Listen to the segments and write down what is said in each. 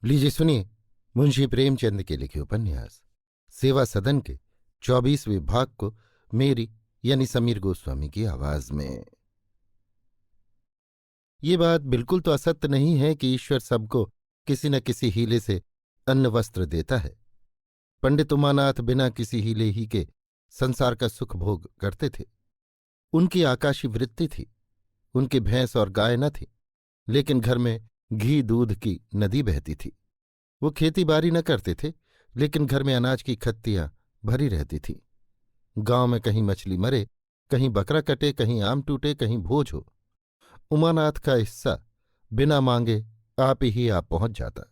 लीजिए सुनिए मुंशी प्रेमचंद के लिखे उपन्यास सेवा सदन के 24वें भाग को मेरी यानी समीर गोस्वामी की आवाज में। ये बात बिल्कुल तो असत्य नहीं है कि ईश्वर सबको किसी न किसी हीले से अन्न वस्त्र देता है। पंडित उमानाथ बिना किसी हीले ही के संसार का सुख भोग करते थे। उनकी आकाशी वृत्ति थी। उनकी भैंस और गाय न थी, लेकिन घर में घी दूध की नदी बहती थी। वो खेती बाड़ी न करते थे, लेकिन घर में अनाज की खत्तियां भरी रहती थीं। गांव में कहीं मछली मरे, कहीं बकरा कटे, कहीं आम टूटे, कहीं भोज हो, उमानाथ का हिस्सा बिना मांगे आप पहुंच जाता।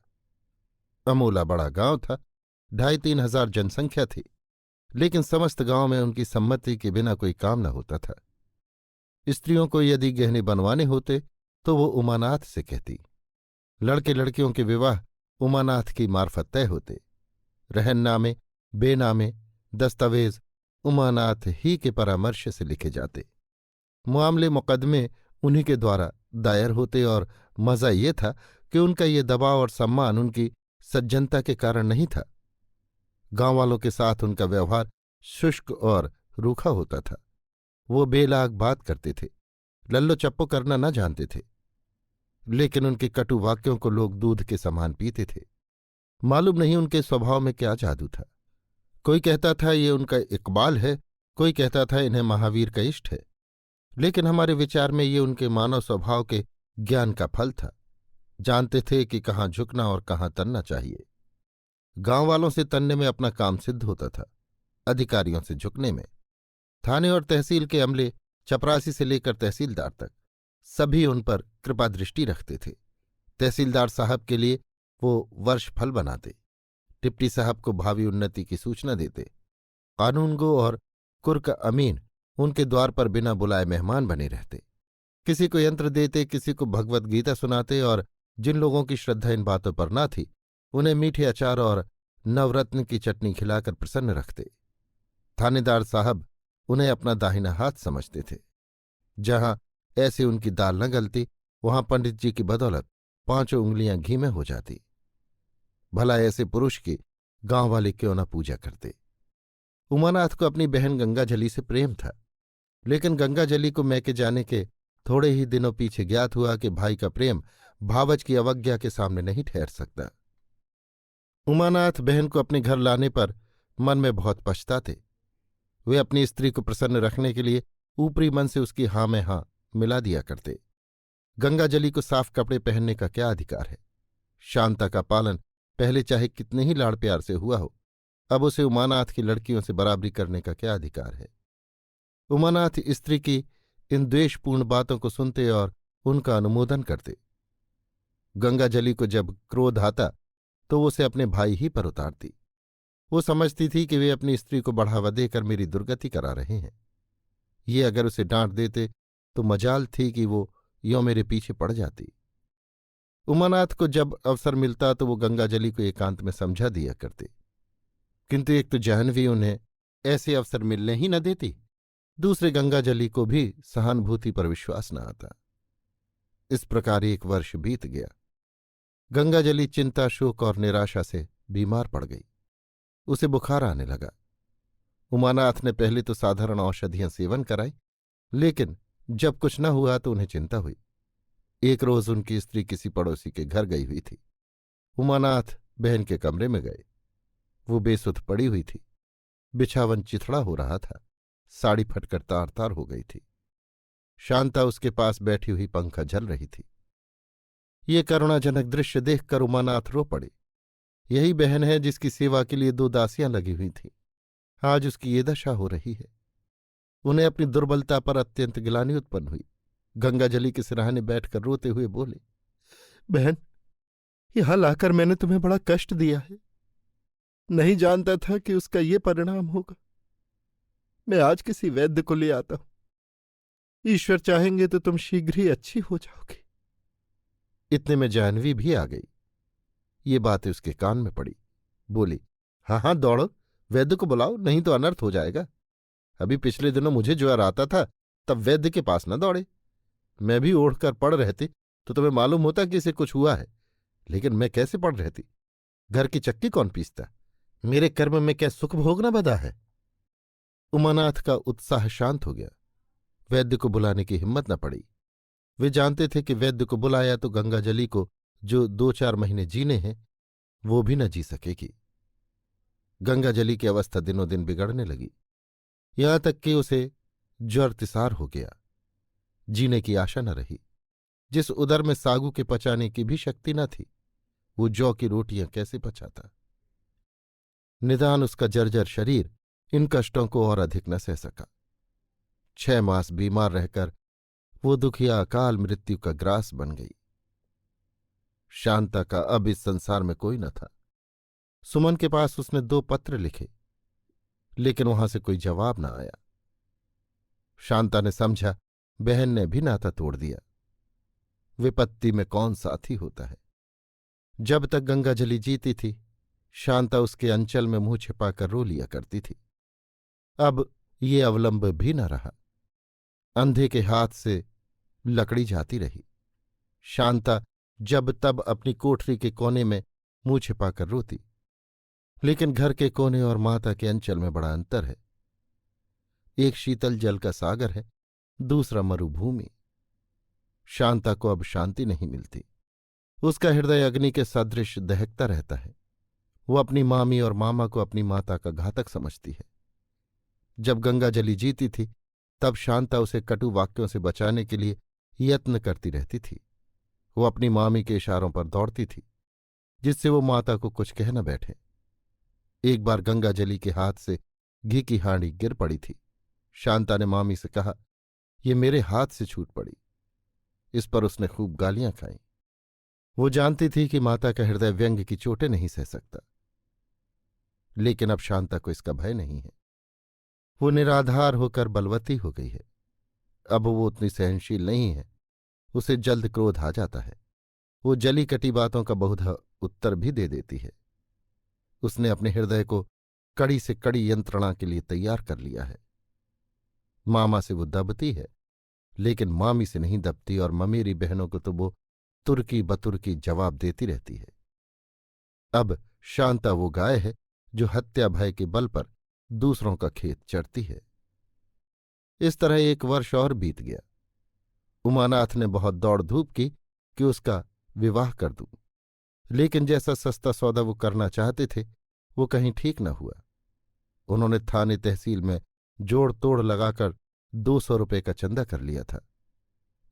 अमोला बड़ा गांव था, 2,500-3 हजार जनसंख्या थी, लेकिन समस्त गांव में उनकी सम्मति के बिना कोई काम न होता था। स्त्रियों को यदि गहने बनवाने होते तो वो उमानाथ से कहती। लड़के लड़कियों के विवाह उमानाथ की मार्फत तय होते। रहननामे, बेनामे, दस्तावेज उमानाथ ही के परामर्श से लिखे जाते। मामले मुकदमे उन्हीं के द्वारा दायर होते और मजा ये था कि उनका ये दबाव और सम्मान उनकी सज्जनता के कारण नहीं था। गांव वालों के साथ उनका व्यवहार शुष्क और रूखा होता था। वो बेलाग बात करते थे, लल्लो चप्पो करना न जानते थे, लेकिन उनके कटु वाक्यों को लोग दूध के समान पीते थे। मालूम नहीं उनके स्वभाव में क्या जादू था। कोई कहता था ये उनका इकबाल है, कोई कहता था इन्हें महावीर का इष्ट है, लेकिन हमारे विचार में ये उनके मानव स्वभाव के ज्ञान का फल था। जानते थे कि कहाँ झुकना और कहाँ तनना चाहिए। गांव वालों से तनने में अपना काम सिद्ध होता था, अधिकारियों से झुकने में। थाने और तहसील के अमले, चपरासी से लेकर तहसीलदार तक, सभी उन पर कृपा दृष्टि रखते थे। तहसीलदार साहब के लिए वो वर्ष फल बनाते, डिप्टी साहब को भावी उन्नति की सूचना देते। कानूनगो और कुर्क अमीन उनके द्वार पर बिना बुलाए मेहमान बने रहते। किसी को यंत्र देते, किसी को भगवत गीता सुनाते, और जिन लोगों की श्रद्धा इन बातों पर न थी उन्हें मीठे अचार और नवरत्न की चटनी खिलाकर प्रसन्न रखते। थानेदार साहब उन्हें अपना दाहिना हाथ समझते थे। जहां ऐसे उनकी दाल न गलती, वहां पंडित जी की बदौलत 5 उंगलियां घी में हो जाती। भला ऐसे पुरुष की गांव वाले क्यों न पूजा करते। उमानाथ को अपनी बहन गंगाजली से प्रेम था, लेकिन गंगाजली को मैके जाने के थोड़े ही दिनों पीछे ज्ञात हुआ कि भाई का प्रेम भावज की अवज्ञा के सामने नहीं ठहर सकता। उमानाथ बहन को अपने घर लाने पर मन में बहुत पछताते। वे अपनी स्त्री को प्रसन्न रखने के लिए ऊपरी मन से उसकी हाँ में हाँ मिला दिया करते। गंगाजली को साफ कपड़े पहनने का क्या अधिकार है। शांता का पालन पहले चाहे कितने ही लाड़ प्यार से हुआ हो, अब उसे उमानाथ की लड़कियों से बराबरी करने का क्या अधिकार है। उमानाथ स्त्री की इन द्वेषपूर्ण बातों को सुनते और उनका अनुमोदन करते। गंगाजली को जब क्रोध आता तो वो उसे अपने भाई ही पर उतारती। वो समझती थी कि वे अपनी स्त्री को बढ़ावा देकर मेरी दुर्गति करा रहे हैं। ये अगर उसे डांट देते तो मजाल थी कि वो यों मेरे पीछे पड़ जाती। उमानाथ को जब अवसर मिलता तो वो गंगाजली को एकांत में समझा दिया करते, किंतु एक तो जाह्नवी उन्हें ऐसे अवसर मिलने ही न देती, दूसरे गंगाजली को भी सहानुभूति पर विश्वास न आता। इस प्रकार 1 वर्ष बीत गया। गंगाजली चिंता, शोक और निराशा से बीमार पड़ गई। उसे बुखार आने लगा। उमानाथ ने पहले तो साधारण औषधियां सेवन कराई, लेकिन जब कुछ न हुआ तो उन्हें चिंता हुई। एक रोज उनकी स्त्री किसी पड़ोसी के घर गई हुई थी। उमानाथ बहन के कमरे में गए। वो बेसुध पड़ी हुई थी। बिछावन चिथड़ा हो रहा था, साड़ी फटकर तार तार हो गई थी। शांता उसके पास बैठी हुई पंखा झल रही थी। ये करुणाजनक दृश्य देखकर उमानाथ रो पड़े। यही बहन है जिसकी सेवा के लिए 2 दासियां लगी हुई थीं। आज उसकी ये दशा हो रही है। उन्हें अपनी दुर्बलता पर अत्यंत गिलानी उत्पन्न हुई। गंगाजली के सिरहाने बैठकर रोते हुए बोले, बहन, यहां लाकर मैंने तुम्हें बड़ा कष्ट दिया है। नहीं जानता था कि उसका ये परिणाम होगा। मैं आज किसी वैद्य को ले आता हूं। ईश्वर चाहेंगे तो तुम शीघ्र ही अच्छी हो जाओगे। इतने में जाह्नवी भी आ गई। ये बातें उसके कान में पड़ी। बोली, हाँ हाँ दौड़ो, वैद्य को बुलाओ, नहीं तो अनर्थ हो जाएगा। अभी पिछले दिनों मुझे ज्वर आता था, तब वैद्य के पास न दौड़े। मैं भी ओढ़कर पड़ रहती तो तुम्हें मालूम होता कि इसे कुछ हुआ है। लेकिन मैं कैसे पड़ रहती? घर की चक्की कौन पीसता? मेरे कर्म में क्या सुख भोगना बधा है? उमानाथ का उत्साह शांत हो गया। वैद्य को बुलाने की हिम्मत न पड़ी। वे जानते थे कि वैद्य को बुलाया तो गंगाजली को जो 2-4 महीने जीने हैं वो भी न जी सकेगी। गंगाजली की अवस्था दिनों दिन बिगड़ने लगी, यहां तक कि उसे ज्वर तिसार हो गया। जीने की आशा न रही। जिस उदर में सागू के पचाने की भी शक्ति न थी, वो जौ की रोटियां कैसे पचाता? निदान उसका जर्जर शरीर इन कष्टों को और अधिक न सह सका। 6 मास बीमार रहकर वो दुखिया अकाल मृत्यु का ग्रास बन गई। शांता का अब इस संसार में कोई न था। सुमन के पास उसने 2 पत्र लिखे, लेकिन वहां से कोई जवाब न आया। शांता ने समझा बहन ने भी नाता तोड़ दिया। विपत्ति में कौन साथी होता है? जब तक गंगाजली जीती थी, शांता उसके अंचल में मुंह छिपाकर रो लिया करती थी। अब ये अवलंब भी न रहा। अंधे के हाथ से लकड़ी जाती रही। शांता जब तब अपनी कोठरी के कोने में मुंह छिपाकर रोती, लेकिन घर के कोने और माता के अंचल में बड़ा अंतर है। एक शीतल जल का सागर है, दूसरा मरुभूमि। शांता को अब शांति नहीं मिलती। उसका हृदय अग्नि के सदृश दहकता रहता है। वो अपनी मामी और मामा को अपनी माता का घातक समझती है। जब गंगाजली जीती थी तब शांता उसे कटु वाक्यों से बचाने के लिए यत्न करती रहती थी। वो अपनी मामी के इशारों पर दौड़ती थी, जिससे वो माता को कुछ कह न बैठे। एक बार गंगाजली के हाथ से घी की हांडी गिर पड़ी थी। शांता ने मामी से कहा, ये मेरे हाथ से छूट पड़ी। इस पर उसने खूब गालियां खाईं। वो जानती थी कि माता का हृदय व्यंग की चोटें नहीं सह सकता, लेकिन अब शांता को इसका भय नहीं है। वो निराधार होकर बलवती हो गई है। अब वो उतनी सहनशील नहीं है। उसे जल्द क्रोध आ जाता है। वो जली कटी बातों का बहुधा उत्तर भी दे देती है। उसने अपने हृदय को कड़ी से कड़ी यंत्रणा के लिए तैयार कर लिया है। मामा से वो दबती है, लेकिन मामी से नहीं दबती, और ममेरी बहनों को तो वो तुर्की बतुर्की जवाब देती रहती है। अब शांता वो गाय है जो हत्या भय के बल पर दूसरों का खेत चढ़ती है। इस तरह 1 वर्ष और बीत गया। उमानाथ ने बहुत दौड़ धूप की कि उसका विवाह कर दूं, लेकिन जैसा सस्ता सौदा वो करना चाहते थे वो कहीं ठीक न हुआ। उन्होंने थाने तहसील में जोड़ तोड़ लगाकर 200 रुपये का चंदा कर लिया था,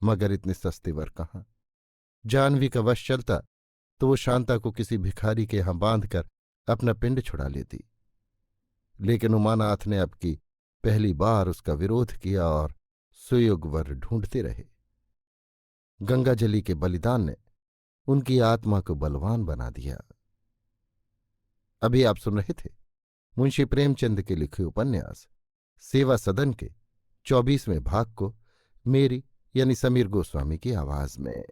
मगर इतने सस्ते वर कहाँ। जानवी का वश चलता तो वो शांता को किसी भिखारी के यहां बांधकर अपना पिंड छुड़ा लेती, लेकिन उमानाथ ने अब की पहली बार उसका विरोध किया और सुयोग वर ढूंढते रहे। गंगाजली के बलिदान ने उनकी आत्मा को बलवान बना दिया। अभी आप सुन रहे थे मुंशी प्रेमचंद के लिखे उपन्यास सेवा सदन के 24वें भाग को मेरी यानी समीर गोस्वामी की आवाज में।